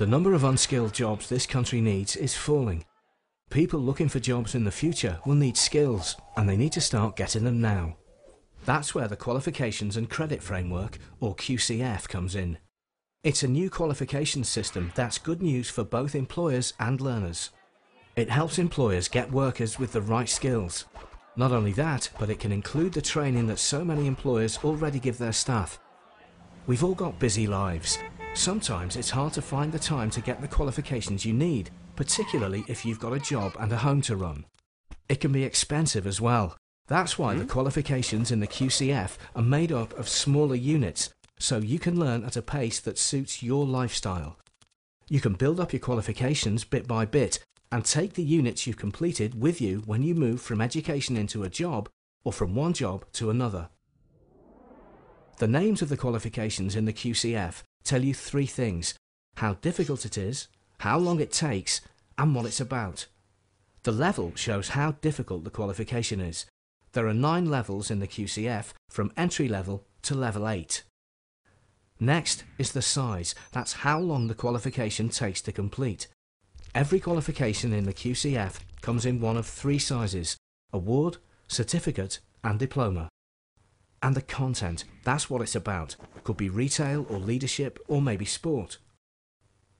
The number of unskilled jobs this country needs is falling. People looking for jobs in the future will need skills, and they need to start getting them now. That's where the Qualifications and Credit Framework, or QCF, comes in. It's a new qualifications system that's good news for both employers and learners. It helps employers get workers with the right skills. Not only that, but it can include the training that so many employers already give their staff. We've all got busy lives. Sometimes it's hard to find the time to get the qualifications you need, particularly if you've got a job and a home to run. It can be expensive as well. That's why the qualifications in the QCF are made up of smaller units, so you can learn at a pace that suits your lifestyle. You can build up your qualifications bit by bit and take the units you've completed with you when you move from education into a job or from one job to another. The names of the qualifications in the QCF tell you three things: how difficult it is, how long it takes, and what it's about. The level shows how difficult the qualification is. There are 9 levels in the QCF, from entry level to level 8. Next is the size. That's how long the qualification takes to complete. Every qualification in the QCF comes in one of 3 sizes: award, certificate, and diploma. And the content, that's what it's about. Could be retail or leadership or maybe sport.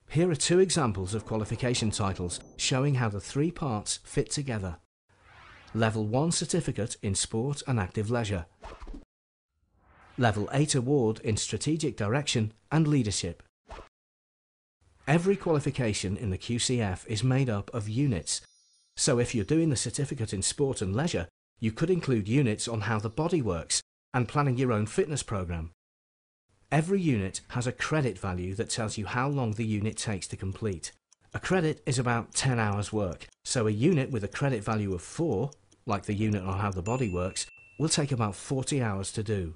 Here are 2 examples of qualification titles showing how the 3 parts fit together. Level 1 certificate in sport and active leisure. Level 8 award in strategic direction and leadership. Every qualification in the QCF is made up of units. So if you're doing the certificate in sport and leisure, you could include units on how the body works and planning your own fitness program. Every unit has a credit value that tells you how long the unit takes to complete. A credit is about 10 hours work, so a unit with a credit value of 4, like the unit on how the body works, will take about 40 hours to do.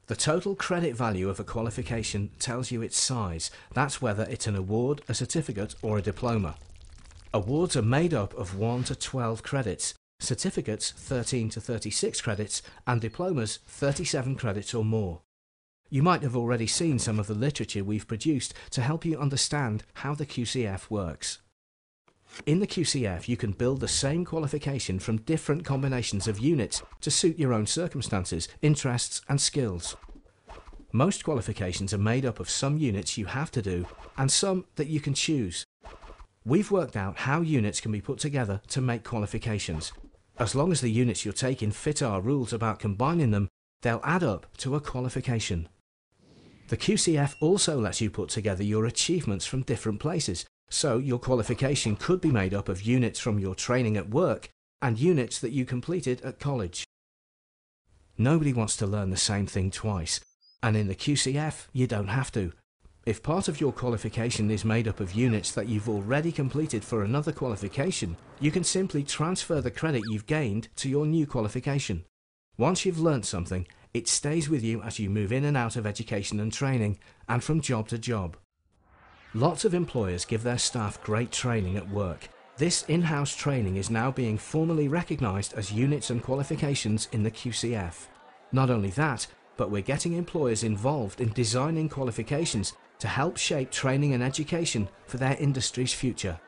The total credit value of a qualification tells you its size. That's whether it's an award, a certificate, or a diploma. Awards are made up of 1 to 12 credits, certificates 13 to 36 credits, and diplomas 37 credits or more. You might have already seen some of the literature we've produced to help you understand how the QCF works. In the QCF, you can build the same qualification from different combinations of units to suit your own circumstances, interests, and skills. Most qualifications are made up of some units you have to do and some that you can choose. We've worked out how units can be put together to make qualifications. As long as the units you're taking fit our rules about combining them, they'll add up to a qualification. The QCF also lets you put together your achievements from different places, so your qualification could be made up of units from your training at work and units that you completed at college. Nobody wants to learn the same thing twice, and in the QCF you don't have to. If part of your qualification is made up of units that you've already completed for another qualification, you can simply transfer the credit you've gained to your new qualification. Once you've learnt something, it stays with you as you move in and out of education and training, and from job to job. Lots of employers give their staff great training at work. This in-house training is now being formally recognised as units and qualifications in the QCF. Not only that, but we're getting employers involved in designing qualifications to help shape training and education for their industry's future.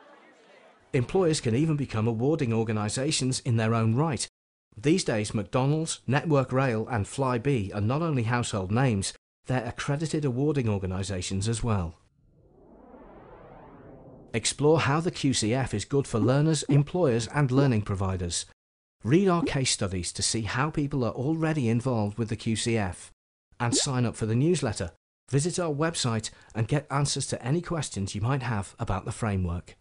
Employers can even become awarding organisations in their own right. These days, McDonald's, Network Rail and Flybe are not only household names, they're accredited awarding organisations as well. Explore how the QCF is good for learners, employers and learning providers. Read our case studies to see how people are already involved with the QCF. And sign up for the newsletter. Visit our website and get answers to any questions you might have about the framework.